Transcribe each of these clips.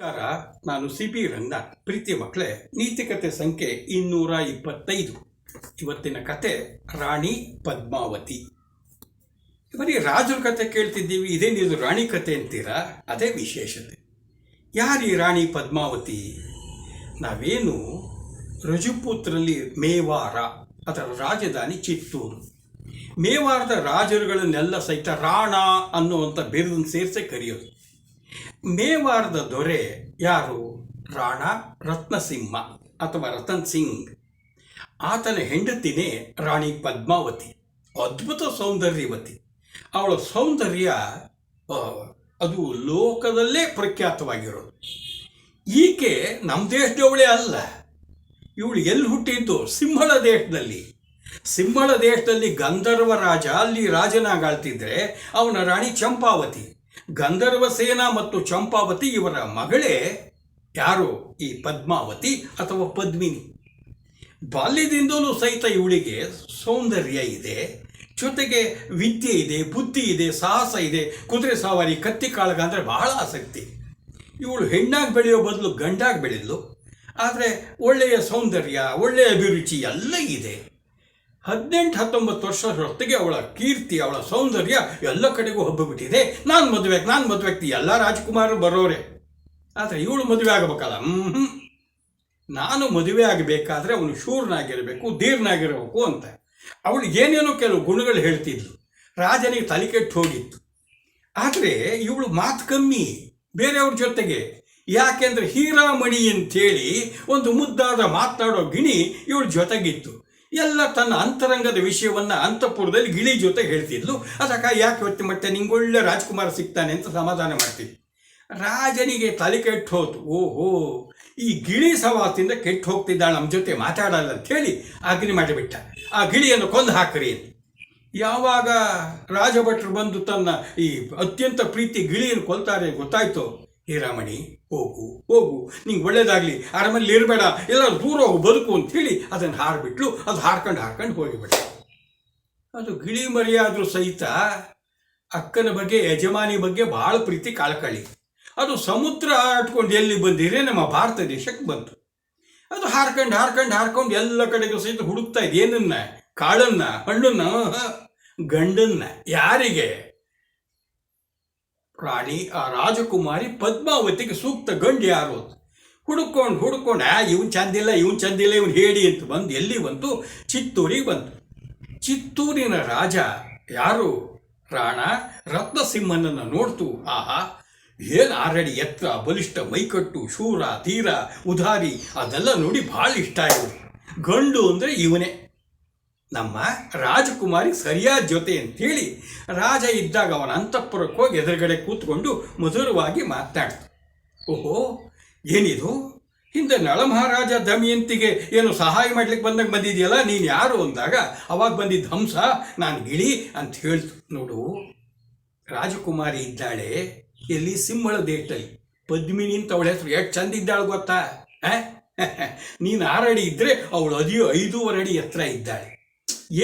ನಮಸ್ಕಾರ. ನಾನು CP ರಂಗನಾಥ್. ಪ್ರೀತಿಯ ಮಕ್ಕಳೇ, ನೀತಿಕತೆ ಸಂಖ್ಯೆ 225. ಇವತ್ತಿನ ಕತೆ ರಾಣಿ ಪದ್ಮಾವತಿ. ಬರೀ ರಾಜರ ಕತೆ ಕೇಳ್ತಿದ್ದೀವಿ, ಇದೇನಿದು ರಾಣಿ ಕತೆ ಅಂತೀರಾ? ಅದೇ ವಿಶೇಷತೆ. ಯಾರೀ ರಾಣಿ ಪದ್ಮಾವತಿ? ನಾವೇನು ರಜಪೂತ್ರಲ್ಲಿ ಮೇವಾರ, ಅದರ ರಾಜಧಾನಿ ಚಿತ್ತೂರು. ಮೇವಾರದ ರಾಜರುಗಳನ್ನೆಲ್ಲ ಸಹಿತ ರಾಣ ಅನ್ನುವಂಥ ಬಿರುದನ್ನು ಸೇರಿಸಿ ಕರೆಯೋದು. ಮೇವಾರದ ದೊರೆ ಯಾರು? ರಾಣ ರತ್ನಸಿಂಹ ಅಥವಾ ರತನ್ ಸಿಂಗ್. ಆತನ ಹೆಂಡತಿನೇ ರಾಣಿ ಪದ್ಮಾವತಿ. ಅದ್ಭುತ ಸೌಂದರ್ಯವತಿ. ಅವಳ ಸೌಂದರ್ಯ ಅದು ಲೋಕದಲ್ಲೇ ಪ್ರಖ್ಯಾತವಾಗಿರೋದು. ಈಕೆ ನಮ್ಮ ದೇಶದವಳೇ ಅಲ್ಲ. ಇವಳು ಎಲ್ಲಿ ಹುಟ್ಟಿದ್ದು? ಸಿಂಹಳ ದೇಶದಲ್ಲಿ. ಸಿಂಹಳ ದೇಶದಲ್ಲಿ ಗಂಧರ್ವ ರಾಜ ಅಲ್ಲಿ ರಾಜನಾಗಾಳ್ತಿದ್ರೆ ಅವನ ರಾಣಿ ಚಂಪಾವತಿ. ಗಂಧರ್ವ ಸೇನ ಮತ್ತು ಚಂಪಾವತಿ ಇವರ ಮಗಳೇ ಯಾರು? ಈ ಪದ್ಮಾವತಿ ಅಥವಾ ಪದ್ಮಿನಿ. ಬಾಲ್ಯದಿಂದಲೂ ಸಹಿತ ಇವಳಿಗೆ ಸೌಂದರ್ಯ ಇದೆ, ಜೊತೆಗೆ ವಿದ್ಯೆ ಇದೆ, ಬುದ್ಧಿ ಇದೆ, ಸಾಹಸ ಇದೆ. ಕುದುರೆ ಸವಾರಿ, ಕತ್ತಿ ಕಾಳಗ ಅಂದರೆ ಬಹಳ ಆಸಕ್ತಿ. ಇವಳು ಹೆಣ್ಣಾಗಿ ಬೆಳೆಯೋ ಬದಲು ಗಂಡಾಗಿ ಬೆಳೆದ್ಲು. ಆದರೆ ಒಳ್ಳೆಯ ಸೌಂದರ್ಯ, ಒಳ್ಳೆಯ ಅಭಿರುಚಿ ಎಲ್ಲ ಇದೆ. 18-19 ವರ್ಷದೊತ್ತಿಗೆ ಅವಳ ಕೀರ್ತಿ, ಅವಳ ಸೌಂದರ್ಯ ಎಲ್ಲ ಕಡೆಗೂ ಹಬ್ಬಿಬಿಟ್ಟಿದೆ. ನಾನು ಮದುವೆ ಆಗ್ತಿ. ಎಲ್ಲ ರಾಜಕುಮಾರರು ಬರೋರೆ. ಆದರೆ ಇವಳು ಮದುವೆ ಆಗಬೇಕಲ್ಲ. ನಾನು ಮದುವೆ ಆಗಬೇಕಾದ್ರೆ ಅವನು ಶೂರನಾಗಿರಬೇಕು, ಧೀರನಾಗಿರಬೇಕು ಅಂತ ಅವಳು ಏನೇನೋ ಕೆಲವು ಗುಣಗಳು ಹೇಳ್ತಿದ್ಲು. ರಾಜನಿಗೆ ತಲೆ ಕೆಟ್ಟು ಹೋಗಿತ್ತು. ಆದರೆ ಇವಳು ಮಾತು ಕಮ್ಮಿ ಬೇರೆಯವ್ರ ಜೊತೆಗೆ. ಯಾಕೆಂದರೆ ಹೀರಾಮಣಿ ಅಂಥೇಳಿ ಒಂದು ಮುದ್ದಾದ ಮಾತನಾಡೋ ಗಿಣಿ ಇವಳ ಜೊತೆಗಿತ್ತು. ಎಲ್ಲ ತನ್ನ ಅಂತರಂಗದ ವಿಷಯವನ್ನು ಅಂತಃಪುರದಲ್ಲಿ ಗಿಳಿ ಜೊತೆ ಹೇಳ್ತಿದ್ಲು. ಅದಕ್ಕೆ ಯಾಕೆ ಹೊತ್ತೆ ಮತ್ತೆ ನಿಂಗೊಳ್ಳೆ ರಾಜ್ಕುಮಾರ ಸಿಗ್ತಾನೆ ಅಂತ ಸಮಾಧಾನ ಮಾಡ್ತಿದ್ಲು. ರಾಜನಿಗೆ ತಲೆ ಕೆಟ್ಟು ಹೋತು. ಓಹೋ, ಈ ಗಿಳಿ ಸವಾಸದಿಂದ ಕೆಟ್ಟು ಹೋಗ್ತಿದ್ದಾಳೆ, ನಮ್ಮ ಜೊತೆ ಮಾತಾಡಲ್ಲ ಅಂಥೇಳಿ ಅಗ್ನಿ ಮಾಡಿಬಿಟ್ಟ. ಆ ಗಿಳಿಯನ್ನು ಕೊಂದು ಹಾಕ್ರಿ ಅಂತ. ಯಾವಾಗ ರಾಜಭಟ್ರು ಬಂದು ತನ್ನ ಈ ಅತ್ಯಂತ ಪ್ರೀತಿ ಗಿಳಿಯನ್ನು ಕೊಲ್ತಾರೆ ಗೊತ್ತಾಯ್ತು. ಹೀರಾಮಣಿ, ಹೋಗು, ನಿಂಗೆ ಒಳ್ಳೇದಾಗಲಿ, ಅರಮನೆಯಲ್ಲಿ ಇರಬೇಡ, ಎಲ್ಲರೂ ದೂರ ಹೋಗು, ಬದುಕು ಅಂಥೇಳಿ ಅದನ್ನು ಹಾರಿಬಿಟ್ಲು. ಅದು ಹಾರ್ಕೊಂಡು ಹೋಗಿಬಿಟ್ಟ. ಅದು ಗಿಳಿ ಮರಿಯಾದರೂ ಸಹಿತ ಅಕ್ಕನ ಬಗ್ಗೆ, ಯಜಮಾನಿ ಬಗ್ಗೆ ಭಾಳ ಪ್ರೀತಿ ಕಾಳ್ಕಳಿ. ಅದು ಸಮುದ್ರ ಆಟ್ಕೊಂಡು ಎಲ್ಲಿ ಬಂದಿರೇ ನಮ್ಮ ಭಾರತ ದೇಶಕ್ಕೆ ಬಂತು. ಅದು ಹಾರ್ಕೊಂಡು ಎಲ್ಲ ಕಡೆಗೂ ಸಹಿತ ಹುಡುಕ್ತಾ ಇದೆ. ಏನನ್ನ? ಕಾಳನ್ನ, ಹಣ್ಣನ್ನ, ಗಂಡನ್ನ. ಯಾರಿಗೆ? ರಾಣಿ, ಆ ರಾಜಕುಮಾರಿ ಪದ್ಮಾವತಿಗೆ ಸೂಕ್ತ ಗಂಡು ಯಾರು? ಹುಡುಕೊಂಡು ಇವನು ಚಂದಿಲ್ಲ, ಇವನು ಹೇಳಿ ಅಂತ ಬಂದು ಎಲ್ಲಿ ಬಂತು? ಚಿತ್ತೂರಿಗೆ ಬಂತು. ಚಿತ್ತೂರಿನ ರಾಜ ಯಾರು? ರಾಣ ರತ್ನಸಿಂಹನನ್ನು ನೋಡ್ತು. ಆಹಾ, ಏನು 6 ಅಡಿ ಎತ್ತರ, ಬಲಿಷ್ಠ ಮೈಕಟ್ಟು, ಶೂರ, ಧೀರ, ಉದಾರಿ, ಅದೆಲ್ಲ ನೋಡಿ ಭಾಳ ಇಷ್ಟ ಆಯಿತು. ಗಂಡು ಅಂದರೆ ಇವನೇ, ನಮ್ಮ ರಾಜಕುಮಾರಿಗೆ ಸರಿಯಾದ ಜೊತೆ ಅಂಥೇಳಿ ರಾಜ ಇದ್ದಾಗ ಅವನ ಅಂತಃಪುರಕ್ಕೆ ಹೋಗಿ ಎದುರುಗಡೆ ಕೂತ್ಕೊಂಡು ಮಧುರವಾಗಿ ಮಾತನಾಡ್ತು. ಓಹೋ, ಏನಿದು? ಹಿಂದೆ ನಳಮಹಾರಾಜ ದಮಯಂತಿಗೆ ಏನು ಸಹಾಯ ಮಾಡ್ಲಿಕ್ಕೆ ಬಂದಿದೆಯಲ್ಲ, ನೀನು ಯಾರು ಅಂದಾಗ ಅವಾಗ ಬಂದಿದ್ದ ಹಂಸ, ನಾನು ಗಿಳಿ ಅಂತ ಹೇಳ್ತು. ನೋಡು, ರಾಜಕುಮಾರಿ ಇದ್ದಾಳೆ ಎಲ್ಲಿ? ಸಿಂಹಳ ದೇಶದಲ್ಲಿ. ಪದ್ಮಿನಿ ಅಂತ ಅವಳ ಹೆಸರು. ಎಷ್ಟು ಚಂದ ಇದ್ದಾಳೆ ಗೊತ್ತಾ? ನೀನು 6 ಅಡಿ ಇದ್ದರೆ ಅವಳು 5.5 ಅಡಿ ಎತ್ತರ ಇದ್ದಾಳೆ.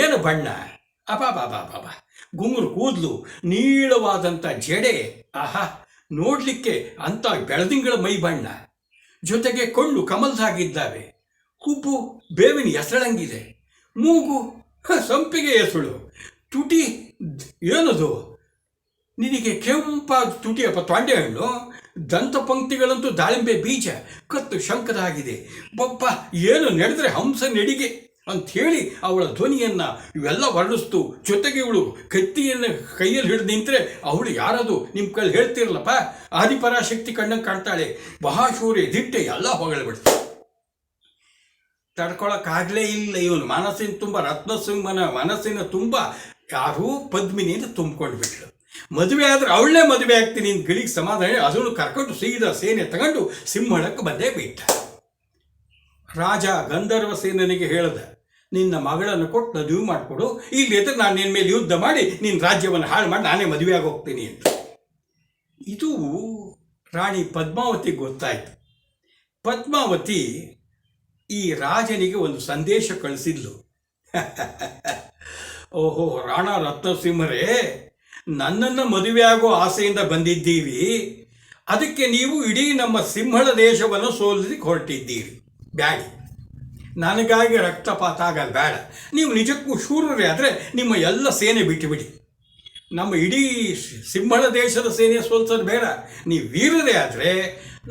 ಏನು ಬಣ್ಣ! ಅಬಾಬಾಬಾಬಾ, ಗುಂಗುರು ಕೂದಲು, ನೀಳವಾದಂಥ ಜಡೆ. ಆಹಾ, ನೋಡಲಿಕ್ಕೆ ಅಂಥ ಬೆಳದಿಂಗಳ ಮೈ ಬಣ್ಣ. ಜೊತೆಗೆ ಕಣ್ಣು ಕಮಲ್ದಾಗಿದ್ದಾವೆ. ಹುಬ್ಬು ಬೇವಿನ ಎಸಳಂಗಿದೆ. ಮೂಗು ಸಂಪಿಗೆ ಎಸಳು. ತುಟಿ ಏನದು? ನಿನಗೆ ಕೆಂಪಾದ ತುಟಿಯಪ್ಪ, ತೊಂಡೆ ಹಣ್ಣು. ದಂತ ಪಂಕ್ತಿಗಳಂತೂ ದಾಳಿಂಬೆ ಬೀಜ. ಕತ್ತು ಶಂಕದಾಗಿದೆ. ಬಪ್ಪ, ಏನು ನಡೆದ್ರೆ ಹಂಸ ನಡಿಗೆ ಅಂಥೇಳಿ ಅವಳ ಧ್ವನಿಯನ್ನು ಇವೆಲ್ಲ ವರ್ಣಿಸ್ತು. ಜೊತೆಗೆ ಇವಳು ಕತ್ತಿಯನ್ನು ಕೈಯಲ್ಲಿ ಹಿಡಿದು ನಿಂತರೆ ಅವಳು ಯಾರದು? ನಿಮ್ಮ ಕೈಲಿ ಹೇಳ್ತಿರಲ್ಲಪ್ಪ, ಆದಿಪರಾಶಕ್ತಿ ಕಣ್ಣಂಗೆ ಕಾಣ್ತಾಳೆ. ಮಹಾಶೂರೆ, ದಿಟ್ಟೆ, ಎಲ್ಲ ಹೊಗಳ್ಬಿಡ್ತು. ತಡ್ಕೊಳಕ್ಕಾಗಲೇ ಇಲ್ಲ ಇವನು. ಮನಸ್ಸಿನ ತುಂಬ, ರತ್ನಸಿಂಹನ ಮನಸ್ಸಿನ ತುಂಬ ಯಾರೂ ಪದ್ಮಿನಿಯಿಂದ ತುಂಬಿಕೊಂಡು ಬಿಟ್ಲು. ಮದುವೆ ಆದರೆ ಅವಳೇ ಮದುವೆ ಆಗ್ತೀನಿ ಅಂತ ಗಿಳಿಗೆ ಸಮಾಧಾನ. ಅದನ್ನು ಕರ್ಕೊಂಡು ಸೀದಾ ಸೇನೆ ತಗೊಂಡು ಸಿಂಹಳಕ್ಕೆ ಬಂದೇ ಬಿಟ್ಟ. ರಾಜ ಗಂಧರ್ವ ಸೇನನಿಗೆ ಹೇಳ್ದ, ನಿನ್ನ ಮಗಳನ್ನು ಕೊಟ್ಟು ಮದುವೆ ಮಾಡಿಕೊಡು, ಇಲ್ಲದ್ರೆ ನಾನು ನಿನ್ನ ಮೇಲೆ ಯುದ್ಧ ಮಾಡಿ ನಿನ್ನ ರಾಜ್ಯವನ್ನು ಹಾಳು ಮಾಡಿ ನಾನೇ ಮದುವೆ ಆಗಿ ಹೋಗ್ತೀನಿ ಅಂತ. ಇದು ರಾಣಿ ಪದ್ಮಾವತಿಗೆ ಗೊತ್ತಾಯ್ತು. ಪದ್ಮಾವತಿ ಈ ರಾಜನಿಗೆ ಒಂದು ಸಂದೇಶ ಕಳಿಸಿದ್ಲು. ಓಹೋ, ರಾಣ ರತ್ನಸಿಂಹರೇ, ನನ್ನನ್ನು ಮದುವೆ ಆಗೋ ಆಸೆಯಿಂದ ಬಂದಿದ್ದೀವಿ. ಅದಕ್ಕೆ ನೀವು ಇಡೀ ನಮ್ಮ ಸಿಂಹಳ ದೇಶವನ್ನು ಸೋಲಿಸಿ ಹೊರಟಿದ್ದೀರಿ. ಬ್ಯಾಡಿ, ನನಗಾಗಿ ರಕ್ತಪಾತ ಆಗಲ್ಲ, ಬೇಡ. ನೀವು ನಿಜಕ್ಕೂ ಶೂರರೇ ಆದರೆ ನಿಮ್ಮ ಎಲ್ಲ ಸೇನೆ ಬಿಟ್ಟುಬಿಡಿ. ನಮ್ಮ ಇಡೀ ಸಿಂಹಳ ದೇಶದ ಸೇನೆ ಸೋಲ್ಸೋದು ಬೇಡ. ನೀವು ವೀರರೇ ಆದರೆ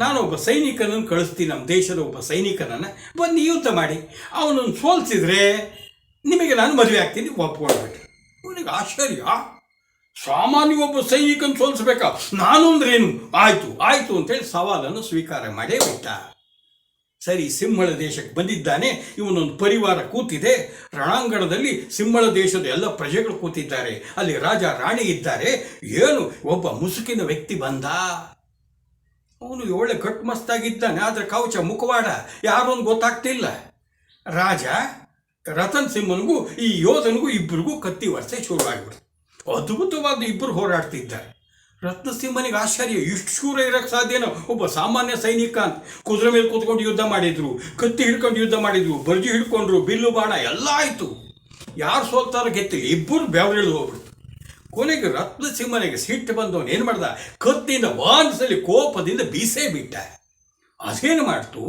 ನಾನೊಬ್ಬ ಸೈನಿಕನನ್ನು ಕಳಿಸ್ತೀನಿ, ನಮ್ಮ ದೇಶದ ಒಬ್ಬ ಸೈನಿಕನನ್ನು ಬಂದು ಯುದ್ಧ ಮಾಡಿ. ಅವನನ್ನು ಸೋಲಿಸಿದ್ರೆ ನಿಮಗೆ ನಾನು ಮದುವೆ ಆಗ್ತೀನಿ, ಒಪ್ಕೊಳ್ಬಿಟ್ಟು. ಅವನಿಗೆ ಆಶ್ಚರ್ಯ, ಸಾಮಾನ್ಯ ಒಬ್ಬ ಸೈನಿಕನ ಸೋಲಿಸ್ಬೇಕಾ, ನಾನು ಅಂದ್ರೇನು, ಆಯಿತು ಅಂತೇಳಿ ಸವಾಲನ್ನು ಸ್ವೀಕಾರ ಮಾಡೇ ಬಿಟ್ಟ. ಸರಿ, ಸಿಂಹಳ ದೇಶಕ್ಕೆ ಬಂದಿದ್ದಾನೆ. ಇವನೊಂದು ಪರಿವಾರ ಕೂತಿದೆ ರಣಾಂಗಣದಲ್ಲಿ. ಸಿಂಹಳ ದೇಶದ ಎಲ್ಲ ಪ್ರಜೆಗಳು ಕೂತಿದ್ದಾರೆ, ಅಲ್ಲಿ ರಾಜ ರಾಣಿ ಇದ್ದಾರೆ. ಏನು ಒಬ್ಬ ಮುಸುಕಿನ ವ್ಯಕ್ತಿ ಬಂದ. ಅವನು ಒಳ್ಳೆ ಕಟ್ಮಸ್ತಾಗಿದ್ದಾನೆ, ಆದರೆ ಕವಚ ಮುಖವಾಡ ಯಾರು ಅಂತ ಗೊತ್ತಾಗ್ತಿಲ್ಲ. ರಾಜ ರತನ್ ಸಿಂಹನಿಗೂ ಈ ಯೋಧನಿಗೂ ಇಬ್ಬರಿಗೂ ಕತ್ತಿ ವರ್ಷೆ ಶುರುವಾಗ್ಬಿಡ್ತು. ಅದ್ಭುತವಾದ ಇಬ್ಬರು ಹೋರಾಡ್ತಿದ್ದಾರೆ. ರತ್ನಸಿಂಹನಿಗೆ ಆಶ್ಚರ್ಯ, ಇಷ್ಟು ಶೂರ ಇರೋಕ್ಕೆ ಸಾಧ್ಯನೋ? ಒಬ್ಬ ಸಾಮಾನ್ಯ ಸೈನಿಕ ಅಂತ. ಕುದುರೆ ಮೇಲೆ ಕೂತ್ಕೊಂಡು ಯುದ್ಧ ಮಾಡಿದ್ರು, ಕತ್ತಿ ಹಿಡ್ಕೊಂಡು ಯುದ್ಧ ಮಾಡಿದ್ರು, ಬರ್ಜಿ ಹಿಡ್ಕೊಂಡ್ರು, ಬಿಲ್ಲು ಬಾಣ ಎಲ್ಲ ಆಯಿತು. ಯಾರು ಸೋಲ್ತಾರ ಗೆತ್ತಿಲ್ಲ, ಇಬ್ಬರು ಬೆವರಿಳಿದು ಹೋಗ್ಬಿಡ್ತು. ಕೊನೆಗೆ ರತ್ನಸಿಂಹನಿಗೆ ಸಿಟ್ಟು ಬಂದವನು ಏನು ಮಾಡ್ದ, ಕತ್ತಿಯಿಂದ ವಾನ್ಸಲಿ ಕೋಪದಿಂದ ಬೀಸೇ ಬಿಟ್ಟ. ಅದೇನು ಮಾಡ್ತು,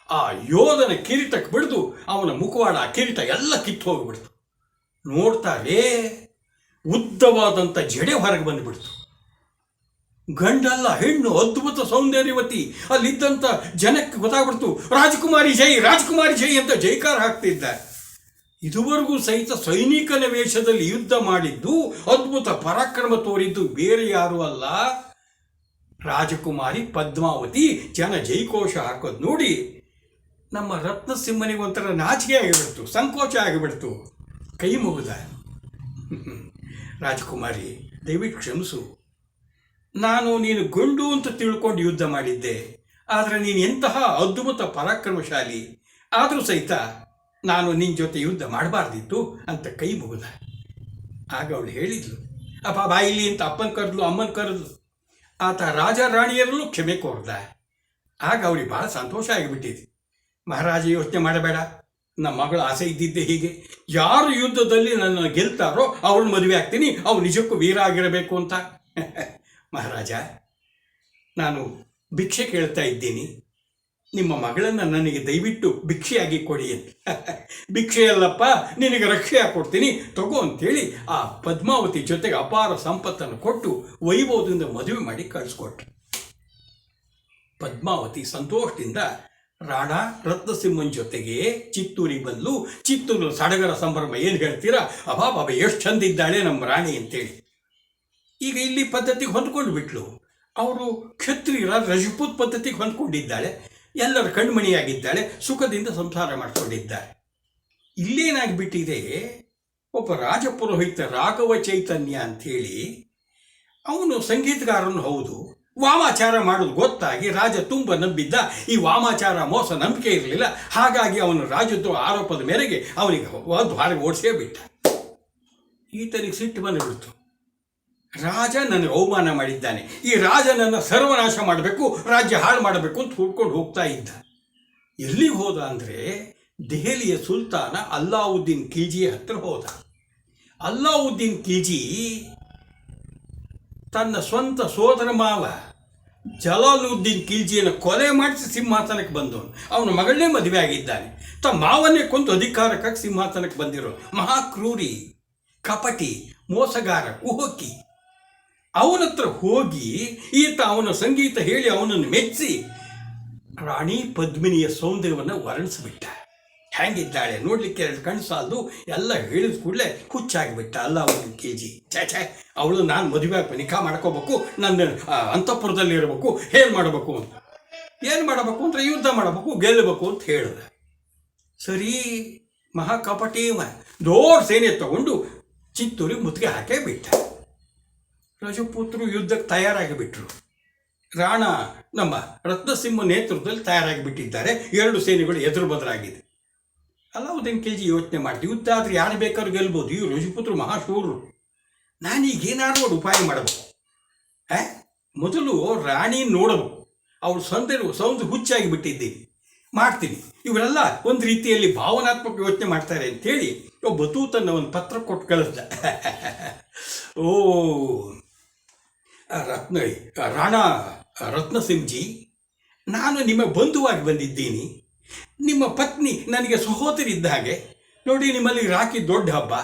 ಆ ಯೋಧನ ಕಿರೀಟಕ್ಕೆ ಬಿಡ್ದು ಅವನ ಮುಖವಾಡ ಕಿರೀಟ ಎಲ್ಲ ಕಿತ್ತು ಹೋಗಿಬಿಡ್ತು. ನೋಡ್ತಾರೆ, ಉದ್ದವಾದಂಥ ಜಡೆ ಹೊರಗೆ ಬಂದುಬಿಡ್ತು. ಗಂಡಲ್ಲ ಹೆಣ್ಣು, ಅದ್ಭುತ ಸೌಂದರ್ಯವತಿ. ಅಲ್ಲಿದ್ದಂಥ ಜನಕ್ಕೆ ಗೊತ್ತಾಗ್ಬಿಡ್ತು, ರಾಜಕುಮಾರಿ ಜೈ ಅಂತ ಜೈಕಾರ ಹಾಕ್ತಿದ್ದಾರೆ. ಇದುವರೆಗೂ ಸಹಿತ ಸೈನಿಕನ ವೇಷದಲ್ಲಿ ಯುದ್ಧ ಮಾಡಿದ್ದು, ಅದ್ಭುತ ಪರಾಕ್ರಮ ತೋರಿದ್ದು ಬೇರೆ ಯಾರೂ ಅಲ್ಲ, ರಾಜಕುಮಾರಿ ಪದ್ಮಾವತಿ. ಜನ ಜೈಕೋಶ ಹಾಕೋದು ನೋಡಿ ನಮ್ಮ ರತ್ನಸಿಂಹನಿಗೆ ಒಂಥರ ನಾಚಿಕೆ ಆಗಿಬಿಡ್ತು, ಸಂಕೋಚ ಆಗಿಬಿಡ್ತು. ಕೈ ಮುಗಿದ, ರಾಜಕುಮಾರಿ ದಯವಿಟ್ಟು ಕ್ಷಮಿಸು, ನಾನು ನೀನು ಗಂಡು ಅಂತ ತಿಳ್ಕೊಂಡು ಯುದ್ಧ ಮಾಡಿದ್ದೆ, ಆದರೆ ನೀನು ಎಂತಹ ಅದ್ಭುತ ಪರಾಕ್ರಮಶಾಲಿ, ಆದರೂ ಸಹಿತ ನಾನು ನಿನ್ನ ಜೊತೆ ಯುದ್ಧ ಮಾಡಬಾರ್ದಿತ್ತು ಅಂತ ಕೈ ಮುಗಿದ. ಆಗ ಅವಳು ಹೇಳಿದ್ಲು, ಅಪ್ಪ ಬಾಯಿಲಿ ಅಂತ ಅಪ್ಪನ ಕರೆದ್ಲು, ಅಮ್ಮನ ಕರೆದ್ಲು. ಆತ ರಾಜ ರಾಣಿಯರಲ್ಲೂ ಕ್ಷಮೆ ಕೋರ್ದ. ಆಗ ಅವಳಿಗೆ ಭಾಳ ಸಂತೋಷ ಆಗಿಬಿಟ್ಟಿದೆ. ಮಹಾರಾಜ ಯೋಚನೆ ಮಾಡಬೇಡ, ನಮ್ಮ ಮಗಳ ಆಸೆ ಇದ್ದಿದ್ದೆ ಹೀಗೆ, ಯಾರು ಯುದ್ಧದಲ್ಲಿ ನನ್ನ ಗೆಲ್ತಾರೋ ಅವಳು ಮದುವೆ ಆಗ್ತೀನಿ, ಅವ್ರು ನಿಜಕ್ಕೂ ವೀರ ಆಗಿರಬೇಕು ಅಂತ. ಮಹಾರಾಜ, ನಾನು ಭಿಕ್ಷೆ ಕೇಳ್ತಾ ಇದ್ದೀನಿ, ನಿಮ್ಮ ಮಗಳನ್ನು ನನಗೆ ದಯವಿಟ್ಟು ಭಿಕ್ಷೆಯಾಗಿ ಕೊಡಿ ಅಂತ. ಭಿಕ್ಷೆಯಲ್ಲಪ್ಪ, ನಿನಗೆ ರಕ್ಷೆ ಕೊಡ್ತೀನಿ ತಗೋ ಅಂತೇಳಿ ಆ ಪದ್ಮಾವತಿ ಜೊತೆಗೆ ಅಪಾರ ಸಂಪತ್ತನ್ನು ಕೊಟ್ಟು ವೈಭವದಿಂದ ಮದುವೆ ಮಾಡಿ ಕಳಿಸ್ಕೊಟ್ರು. ಪದ್ಮಾವತಿ ಸಂತೋಷದಿಂದ ರಾಣಾ ರತ್ನಸಿಂಹನ ಜೊತೆಗೆ ಚಿತ್ತೂರಿಗೆ ಬಂದ್ಲು. ಚಿತ್ತೂರು ಸಡಗರ ಸಂಭ್ರಮ, ಏನು ಹೇಳ್ತೀರಾ, ಅಬಾಬಾಬ ಎಷ್ಟು ಚಂದ ಇದ್ದಾಳೆ ನಮ್ಮ ರಾಣಿ ಅಂತೇಳಿ. ಈಗ ಇಲ್ಲಿ ಪದ್ಧತಿಗೆ ಹೊಂದ್ಕೊಂಡು ಬಿಟ್ಲು. ಅವರು ಕ್ಷತ್ರಿಯರ ರಜಪೂತ್ ಪದ್ಧತಿಗೆ ಹೊಂದ್ಕೊಂಡಿದ್ದಾಳೆ, ಎಲ್ಲರ ಕಣ್ಮಣಿಯಾಗಿದ್ದಾಳೆ, ಸುಖದಿಂದ ಸಂಸಾರ ಮಾಡಿಕೊಂಡಿದ್ದಾರೆ. ಇಲ್ಲೇನಾಗಿಬಿಟ್ಟಿದೆ, ಒಬ್ಬ ರಾಜಪುರೋಹಿತ ರಾಘವ ಚೈತನ್ಯ ಅಂಥೇಳಿ, ಅವನು ಸಂಗೀತಗಾರನು ಹೌದು, ವಾಮಾಚಾರ ಮಾಡೋದು ಗೊತ್ತಾಗಿ ರಾಜ ತುಂಬ ನಂಬಿದ್ದ. ಈ ವಾಮಾಚಾರ ಮೋಸ ನಂಬಿಕೆ ಇರಲಿಲ್ಲ, ಹಾಗಾಗಿ ಅವನು ರಾಜದ್ರೋಹ ಆರೋಪದ ಮೇರೆಗೆ ಅವನಿಗೆ ಹೊರಗೆ ಓಡಿಸೇ ಬಿಟ್ಟ. ಈತನಿಗೆ ಸಿಟ್ಟು ಬಂದುಬಿಡ್ತು, ರಾಜ ನನಗೆ ಅವಮಾನ ಮಾಡಿದ್ದಾನೆ, ಈ ರಾಜನನ್ನು ಸರ್ವನಾಶ ಮಾಡಬೇಕು, ರಾಜ್ಯ ಹಾಳು ಮಾಡಬೇಕು ಅಂತ ಹುಡ್ಕೊಂಡು ಹೋಗ್ತಾ ಇದ್ದ. ಎಲ್ಲಿಗೆ ಹೋದ ಅಂದರೆ ದೆಹಲಿಯ ಸುಲ್ತಾನ ಅಲ್ಲಾವುದ್ದೀನ್ ಖಿಲ್ಜಿಯ ಹತ್ರ ಹೋದ. ಅಲ್ಲಾವುದ್ದೀನ್ ಖಿಲ್ಜಿ ತನ್ನ ಸ್ವಂತ ಸೋದರ ಮಾವ ಜಲಾಲುದ್ದೀನ್ ಖಿಲ್ಜಿಯನ್ನು ಕೊಲೆ ಮಾಡಿಸಿ ಸಿಂಹಾಸನಕ್ಕೆ ಬಂದವನು. ಅವನ ಮಗಳನ್ನೇ ಮದುವೆ ಆಗಿದ್ದಾನೆ. ತಮ್ಮ ಮಾವನ್ನೇ ಕೊಂದು ಅಧಿಕಾರಕ್ಕಾಗಿ ಸಿಂಹಾಸನಕ್ಕೆ ಬಂದಿರೋ ಮಹಾಕ್ರೂರಿ, ಕಪಟಿ, ಮೋಸಗಾರ, ಕುಹಕಿ. ಅವನತ್ರ ಹೋಗಿ ಈತ ಅವನ ಸಂಗೀತ ಹೇಳಿ ಅವನನ್ನು ಮೆಚ್ಚಿ ರಾಣಿ ಪದ್ಮಿನಿಯ ಸೌಂದರ್ಯವನ್ನು ವರ್ಣಿಸಿಬಿಟ್ಟ. ಹೆಂಗಿದ್ದಾಳೆ ನೋಡ್ಲಿಕ್ಕೆ, ಎರಡು ಕಣ್ಣು ಸಾಲದು, ಎಲ್ಲ ಹೇಳಿದ ಕೂಡಲೇ ಹುಚ್ಚಾಗಿಬಿಟ್ಟ ಅಲ್ಲಾವುದ್ದೀನ್ ಖಿಲ್ಜಿ. ಛೇ, ಅವಳು ನಾನು ಮದುವೆ ನಿಖಾ ಮಾಡ್ಕೋಬೇಕು, ನನ್ನ ಅಂತಃಪುರದಲ್ಲಿ ಇರಬೇಕು, ಏನು ಮಾಡಬೇಕು ಅಂತ. ಏನು ಮಾಡಬೇಕು ಅಂದರೆ ಯುದ್ಧ ಮಾಡಬೇಕು, ಗೆಲ್ಲಬೇಕು ಅಂತ ಹೇಳಿದ. ಸರಿ, ಮಹಾಕಪಟೀವ ದೊಡ್ಡ ಸೇನೆ ತಗೊಂಡು ಚಿತ್ತೂರಿಗೆ ಮುತ್ತಿಗೆ ಹಾಕೇ ಬಿಟ್ಟ. ರಜಪೂತರು ಯುದ್ಧಕ್ಕೆ ತಯಾರಾಗಿಬಿಟ್ರು. ರಾಣಾ ನಮ್ಮ ರತ್ನಸಿಂಹ ನೇತೃತ್ವದಲ್ಲಿ ತಯಾರಾಗಿಬಿಟ್ಟಿದ್ದಾರೆ. ಎರಡು ಸೇನೆಗಳು ಎದುರು ಬದಲಾಗಿದೆ. ಅಲ್ಲಾವುದ್ದೀನ್ ಖಿಲ್ಜಿ ಯೋಚನೆ ಮಾಡ್ತೀವಿ, ಯುದ್ಧ ಆದರೆ ಯಾರು ಬೇಕಾದ್ರೂ ಗೆಲ್ಬೋದು, ಈ ರಜಪೂತರು ಮಹಾಶೂರರು, ನಾನೀಗೇನಾದ್ರೂ ಒಂದು ಉಪಾಯ ಮಾಡಬೇಕು. ಮೊದಲು ರಾಣಿ ನೋಡಬೇಕು, ಅವಳು ಸೌಂದರ್ಯ ಹುಚ್ಚಾಗಿ ಬಿಟ್ಟಿದ್ದೀನಿ, ಮಾಡ್ತೀನಿ. ಇವರೆಲ್ಲ ಒಂದು ರೀತಿಯಲ್ಲಿ ಭಾವನಾತ್ಮಕ ಯೋಚನೆ ಮಾಡ್ತಾರೆ ಅಂಥೇಳಿ ಒಬ್ಬ ದೂತನ್ನ ಒಂದು ಪತ್ರ ಕೊಟ್ಟು ಕಳಿಸ್ದ. ರಾಣಾ ರತ್ನಸಿಂಹಜಿ, ನಾನು ನಿಮ್ಮ ಬಂಧುವಾಗಿ ಬಂದಿದ್ದೀನಿ. ನಿಮ್ಮ ಪತ್ನಿ ನನಗೆ ಸಹೋದರಿ ಇದ್ದ ಹಾಗೆ. ನೋಡಿ, ನಿಮ್ಮಲ್ಲಿ ರಾಖಿ ದೊಡ್ಡ ಹಬ್ಬ,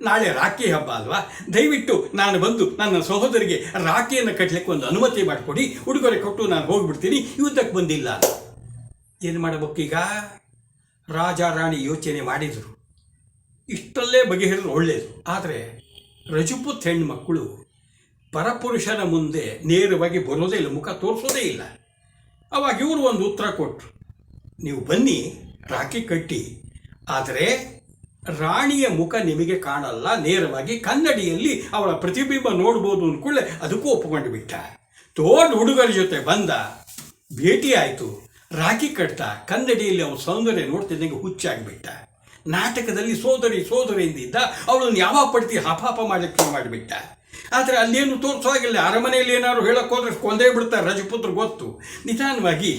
ನಾಳೆ ರಾಖಿ ಹಬ್ಬ ಅಲ್ವಾ? ದಯವಿಟ್ಟು ನಾನು ಬಂದು ನನ್ನ ಸಹೋದರಿಗೆ ರಾಖಿಯನ್ನು ಕಟ್ಟಲಿಕ್ಕೆ ಒಂದು ಅನುಮತಿ ಮಾಡಿಕೊಡಿ. ಉಡುಗೊರೆ ಕೊಟ್ಟು ನಾನು ಹೋಗಿಬಿಡ್ತೀನಿ, ಯುದ್ಧಕ್ಕೆ ಬಂದಿಲ್ಲ. ಏನು ಮಾಡಬೇಕೀಗ? ರಾಜ ರಾಣಿ ಯೋಚನೆ ಮಾಡಿದರು. ಇಷ್ಟಲ್ಲೇ ಬಗೆಹರಿದ್ರು ಒಳ್ಳೆಯದು. ಆದರೆ ರಜಪೂತ್ ಹೆಣ್ಮಕ್ಕಳು ಪರಪುರುಷನ ಮುಂದೆ ನೇರವಾಗಿ ಬರೋದೇ ಇಲ್ಲ, ಮುಖ ತೋರಿಸೋದೇ ಇಲ್ಲ. ಅವಾಗ ಇವರು ಒಂದು ಉತ್ತರ ಕೊಟ್ಟರು, ನೀವು ಬನ್ನಿ, ರಾಖಿ ಕಟ್ಟಿ, ಆದರೆ ರಾಣಿಯ ಮುಖ ನಿಮಗೆ ಕಾಣಲ್ಲ, ನೇರವಾಗಿ ಕನ್ನಡಿಯಲ್ಲಿ ಅವಳ ಪ್ರತಿಬಿಂಬ ನೋಡ್ಬೋದು ಅಂದ್ಕೊಳ್ಳೆ. ಅದಕ್ಕೂ ಒಪ್ಪಿಕೊಂಡು ಬಿಟ್ಟ. ದೊಡ್ಡ ಹುಡುಗರ ಜೊತೆ ಬಂದ, ಭೇಟಿ ಆಯಿತು, ರಾಖಿ ಕಟ್ತಾ, ಕನ್ನಡಿಯಲ್ಲಿ ಅವನ ಸೌಂದರ್ಯ ನೋಡ್ತಿದ್ದಂಗೆ ಹುಚ್ಚಾಗಿಬಿಟ್ಟ. ನಾಟಕದಲ್ಲಿ ಸೋದರಿ ಎಂದಿದ್ದ, ಅವಳನ್ನು ಯಾವಾಗ ಪಡ್ತಿ ಹಾಪಾಪ ಮಾಡಲಿಕ್ಕೆ ಮಾಡಿಬಿಟ್ಟ. ಆದರೆ ಅಲ್ಲೇನು ತೋರಿಸೋ ಹಾಗಿಲ್ಲ. ಅರಮನೆಯಲ್ಲಿ ಏನಾದ್ರು ಹೇಳಕ್ಕೆ ಹೋದ್ರೆ ಕೊಂದೇ ಬಿಡ್ತಾರೆ, ರಜಪುತ್ರ ಗೊತ್ತು. ನಿಧಾನವಾಗಿ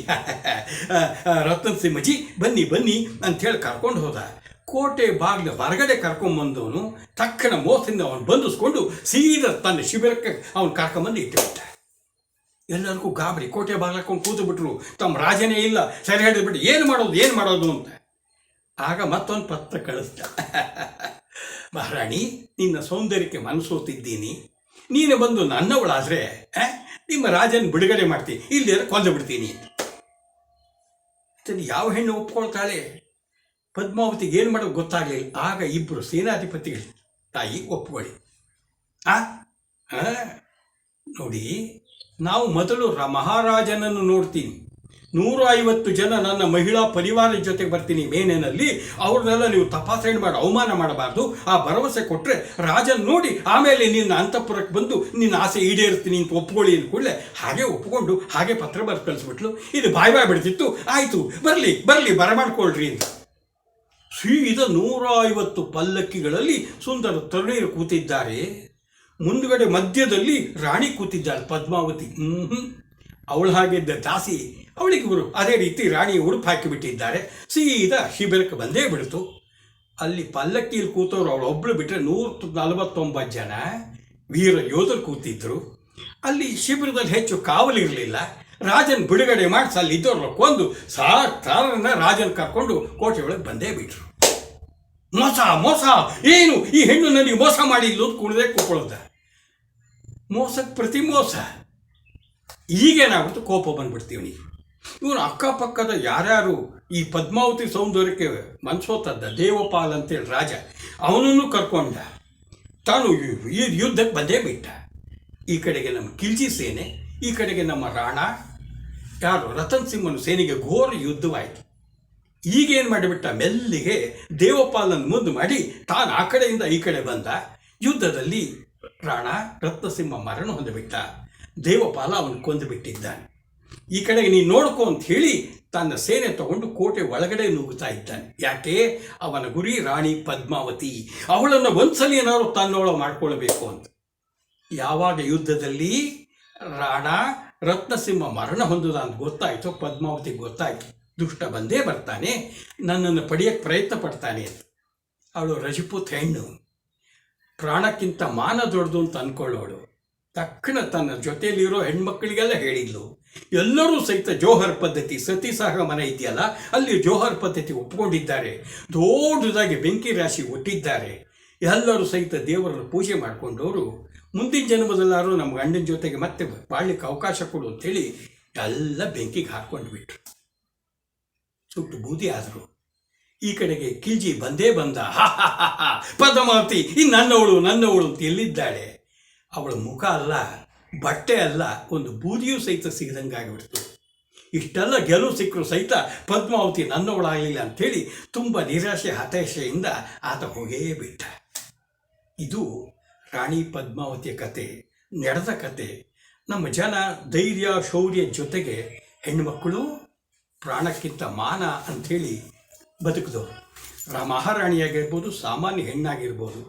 ರತನ್ ಸಿಂಹಜಿ ಬನ್ನಿ ಬನ್ನಿ ಅಂಥೇಳಿ ಕರ್ಕೊಂಡು ಹೋದ. ಕೋಟೆ ಬಾಗಿಲು ಹೊರಗಡೆ ಕರ್ಕೊಂಬಂದವನು ತಕ್ಕನ ಮೋಸದಿಂದ ಅವನು ಬಂಧಿಸ್ಕೊಂಡು ಸೀದಾ ತನ್ನ ಶಿಬಿರಕ್ಕೆ ಅವನು ಕರ್ಕೊಂಬಂದು ಇಟ್ಟುಬಿಟ್ಟ. ಎಲ್ಲರಿಗೂ ಗಾಬರಿ, ಕೋಟೆ ಬಾಗಿಲಕ್ಕೊಂಡು ಕೂತು ಬಿಟ್ರು. ತಮ್ಮ ರಾಜನೇ ಇಲ್ಲ, ಸರಿ ಹೇಳಿದ್ಬಿಟ್ಟು ಏನು ಮಾಡೋದು ಅಂತ. ಆಗ ಮತ್ತೊಂದು ಪತ್ರ ಕಳಿಸ್ದ. ಮಹಾರಾಣಿ, ನಿನ್ನ ಸೌಂದರ್ಯಕ್ಕೆ ಮನಸೋತಿದ್ದೀನಿ, ನೀನು ಬಂದು ನನ್ನವಳಾದರೆ ನಿಮ್ಮ ರಾಜನ ಬಿಡುಗಡೆ ಮಾಡ್ತೀನಿ, ಇಲ್ಲದೇ ಕೊಂದು ಬಿಡ್ತೀನಿ. ಯಾವ ಹೆಣ್ಣು ಒಪ್ಕೊಳ್ತಾಳೆ? ಪದ್ಮಾವತಿಗೆ ಏನು ಮಾಡೋದು ಗೊತ್ತಾಗಲಿಲ್ಲ. ಆಗ ಇಬ್ಬರು ಸೇನಾಧಿಪತಿಗಳು, ತಾಯಿ ಒಪ್ಕೊಳ್ಳಿ. ನೋಡಿ, ನಾವು ಮೊದಲು ಮಹಾರಾಜನನ್ನು ನೋಡ್ತೀನಿ, 150 ಜನ ನನ್ನ ಮಹಿಳಾ ಪರಿವಾರದ ಜೊತೆಗೆ ಬರ್ತೀನಿ ಮೇನೆನಲ್ಲಿ, ಅವ್ರನ್ನೆಲ್ಲ ನೀವು ತಪಾಸಣೆ ಮಾಡಿ ಅವಮಾನ ಮಾಡಬಾರ್ದು. ಆ ಭರವಸೆ ಕೊಟ್ಟರೆ ರಾಜನ್ ನೋಡಿ ಆಮೇಲೆ ನಿನ್ನ ಅಂತಃಪುರಕ್ಕೆ ಬಂದು ನಿನ್ನ ಆಸೆ ಈಡೇರಿಸ್ತೀನಿ ಅಂತ ಒಪ್ಕೊಳ್ಳಿ ಅಂದ್ಕೊಳ್ಳೆ. ಹಾಗೆ ಒಪ್ಕೊಂಡು ಹಾಗೆ ಪತ್ರ ಬರೆದು ಕಳಿಸ್ಬಿಟ್ಲು. ಇದು ಬಾಯ್ ಬಿಡ್ತಿತ್ತು. ಆಯಿತು, ಬರಲಿ ಬರಮಾಡ್ಕೊಳ್ರಿ ಅಂತ. ಸೀದಾ 150 ಪಲ್ಲಕ್ಕಿಗಳಲ್ಲಿ ಸುಂದರ ತರುಣಿಯರು ಕೂತಿದ್ದಾರೆ. ಮುಂದುಗಡೆ ಮಧ್ಯದಲ್ಲಿ ರಾಣಿ ಕೂತಿದ್ದಾಳೆ ಪದ್ಮಾವತಿ. ಅವಳು ಹಾಗಿದ್ದ ದಾಸಿ, ಅವಳಿಗೆ ಇವರು ಅದೇ ರೀತಿ ರಾಣಿಯ ಉಡುಪು ಹಾಕಿಬಿಟ್ಟಿದ್ದಾರೆ. ಸೀದಾ ಶಿಬಿರಕ್ಕೆ ಬಂದೇ ಬಿಡ್ತು. ಅಲ್ಲಿ ಪಲ್ಲಕ್ಕಿಯಲ್ಲಿ ಕೂತವ್ರು ಅವಳೊಬ್ಬಳು ಬಿಟ್ಟರೆ 149 ಜನ ವೀರ ಯೋಧರು ಕೂತಿದ್ರು. ಅಲ್ಲಿ ಶಿಬಿರದಲ್ಲಿ ಹೆಚ್ಚು ಕಾವಲಿರಲಿಲ್ಲ. ರಾಜನ್ ಬಿಡುಗಡೆ ಮಾಡಿಸಿ ಅಲ್ಲಿ ಇದ್ದವ್ರನ್ನ ಕೊಂದು ಸಾರನ್ನ ರಾಜನ್ ಕರ್ಕೊಂಡು ಕೋಟೆ ಒಳಗೆ ಬಂದೇ ಬಿಟ್ರು. ಮೋಸ ಏನು ಈ ಹೆಣ್ಣು ನನಗೆ ಮೋಸ ಮಾಡಿಲ್ಲ ಅಂತ ಕುಣಿದೇ ಕೂತ್ಕೊಳ್ಳೋದ. ಮೋಸಕ್ಕೆ ಪ್ರತಿ ಮೋಸ. ಈಗೇನಾಗ್ಬಿಡ್ತು, ಕೋಪ ಬಂದ್ಬಿಡ್ತೀವಿ ನೀವು. ಇವನು ಅಕ್ಕಪಕ್ಕದ ಯಾರ್ಯಾರು ಈ ಪದ್ಮಾವತಿ ಸೌಂದರ್ಯಕ್ಕೆ ಮನ್ಸೋತದ್ದ ದೇವಪಾಲ್ ಅಂತೇಳಿ ರಾಜ, ಅವನನ್ನು ಕರ್ಕೊಂಡ. ತಾನು ಈ ಯುದ್ಧಕ್ಕೆ ಬಂದೇ ಬಿಟ್ಟ. ಈ ಕಡೆಗೆ ನಮ್ಮ ಕಿಲ್ಜಿ ಸೇನೆ, ಈ ಕಡೆಗೆ ನಮ್ಮ ರಾಣ ರತನ್ ಸಿಂಹನ ಸೇನೆಗೆ ಘೋರ ಯುದ್ಧವಾಯಿತು. ಈಗೇನು ಮಾಡಿಬಿಟ್ಟ, ಮೆಲ್ಲಿಗೆ ದೇವಪಾಲನ್ನು ಮುಂದೆ ಮಾಡಿ ತಾನು ಆ ಕಡೆಯಿಂದ ಈ ಕಡೆ ಬಂದ. ಯುದ್ಧದಲ್ಲಿ ರಾಣ ರತ್ನಸಿಂಹ ಮರಣ ಹೊಂದಿಬಿಟ್ಟ. ದೇವಪಾಲ ಅವನು ಕೊಂದು ಬಿಟ್ಟಿದ್ದಾನೆ. ಈ ಕಡೆಗೆ ನೀನು ನೋಡ್ಕೊ ಅಂತ ಹೇಳಿ ತನ್ನ ಸೇನೆ ತಗೊಂಡು ಕೋಟೆ ಒಳಗಡೆ ನುಗ್ಗುತ್ತಾ ಇದ್ದಾನೆ. ಯಾಕೆ? ಅವನ ಗುರಿ ರಾಣಿ ಪದ್ಮಾವತಿ, ಅವಳನ್ನು ಒಂದ್ಸಲಿ ಏನಾದ್ರು ತನ್ನೊಳ ಮಾಡ್ಕೊಳ್ಬೇಕು ಅಂತ. ಯಾವಾಗ ಯುದ್ಧದಲ್ಲಿ ರಾಣ ರತ್ನಸಿಂಹ ಮರಣ ಹೊಂದದ ಅಂತ ಗೊತ್ತಾಯಿತು, ಪದ್ಮಾವತಿಗೆ ಗೊತ್ತಾಯಿತು, ದುಷ್ಟ ಬಂದೇ ಬರ್ತಾನೆ, ನನ್ನನ್ನು ಪಡೆಯಕ್ಕೆ ಪ್ರಯತ್ನ ಪಡ್ತಾನೆ ಅಂತ. ಅವಳು ರಜಪೂತ್ ಹೆಣ್ಣು, ಪ್ರಾಣಕ್ಕಿಂತ ಮಾನ ದೊಡ್ಡದು ಅಂತ ಅಂದ್ಕೊಳ್ಳೋಳು. ತಕ್ಷಣ ತನ್ನ ಜೊತೆಯಲ್ಲಿರೋ ಹೆಣ್ಮಕ್ಕಳಿಗೆಲ್ಲ ಹೇಳಿದ್ಲು. ಎಲ್ಲರೂ ಸಹಿತ ಜೋಹರ್ ಪದ್ಧತಿ, ಸತಿ ಸಹಗಮನ ಇದೆಯಲ್ಲ, ಅಲ್ಲಿ ಜೋಹರ್ ಪದ್ಧತಿ ಒಪ್ಪಿಕೊಂಡಿದ್ದಾರೆ. ದೊಡ್ಡದಾಗಿ ಬೆಂಕಿ ರಾಶಿ ಒಟ್ಟಿದ್ದಾರೆ. ಎಲ್ಲರೂ ಸಹಿತ ದೇವರನ್ನು ಪೂಜೆ ಮಾಡಿಕೊಂಡವರು ಮುಂದಿನ ಜನ್ಮದಲ್ಲಾರು ನಮ್ಮ ಗಂಡನ ಜೊತೆಗೆ ಮತ್ತೆ ಬಾಳ್ಲಿಕ್ಕೆ ಅವಕಾಶ ಕೊಡು ಅಂತೇಳಿ ಎಲ್ಲ ಬೆಂಕಿಗೆ ಹಾಕ್ಕೊಂಡು ಬಿಟ್ರು. ಸುಟ್ಟು ಬೂದಿ ಆದರು. ಈ ಕಡೆಗೆ ಕಿಲ್ಜಿ ಬಂದೇ ಬಂದ. ಪದ್ಮಾವತಿ ನನ್ನವಳು ಅಂತ ಎಲ್ಲಿದ್ದಾಳೆ? ಅವಳ ಮುಖ ಅಲ್ಲ, ಬಟ್ಟೆ ಅಲ್ಲ, ಒಂದು ಬೂದಿಯೂ ಸಹಿತ ಸಿಗದಂಗಾಗಿಬಿಡ್ತು. ಇಷ್ಟೆಲ್ಲ ಗೆಲುವು ಸಿಕ್ಕರು ಸಹಿತ ಪದ್ಮಾವತಿ ನನ್ನವಳಾಗಲಿಲ್ಲ ಅಂಥೇಳಿ ತುಂಬ ನಿರಾಶೆ ಹತಾಶೆಯಿಂದ ಆತ ಹೋಗೇ ಬಿಟ್ಟ. ಇದು ರಾಣಿ ಪದ್ಮಾವತಿಯ ಕತೆ, ನಡೆದ ಕತೆ. ನಮ್ಮ ಜನ ಧೈರ್ಯ ಶೌರ್ಯ ಜೊತೆಗೆ ಹೆಣ್ಣುಮಕ್ಕಳು ಪ್ರಾಣಕ್ಕಿಂತ ಮಾನ ಅಂಥೇಳಿ ಬದುಕಿದವರು. ಮಹಾರಾಣಿಯಾಗಿರ್ಬೋದು, ಸಾಮಾನ್ಯ ಹೆಣ್ಣಾಗಿರ್ಬೋದು,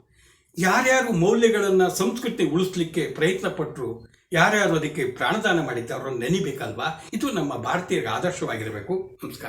ಯಾರ್ಯಾರು ಮೌಲ್ಯಗಳನ್ನು ಸಂಸ್ಕೃತಿ ಉಳಿಸ್ಲಿಕ್ಕೆ ಪ್ರಯತ್ನ ಪಟ್ಟರು, ಯಾರ್ಯಾರು ಅದಕ್ಕೆ ಪ್ರಾಣದಾನ ಮಾಡಿದ್ದಾರೆ ಅವರನ್ನು ನೆನಿಬೇಕಲ್ವಾ? ಇದು ನಮ್ಮ ಭಾರತೀಯರಿಗೆ ಆದರ್ಶವಾಗಿರಬೇಕು. ನಮಸ್ಕಾರ.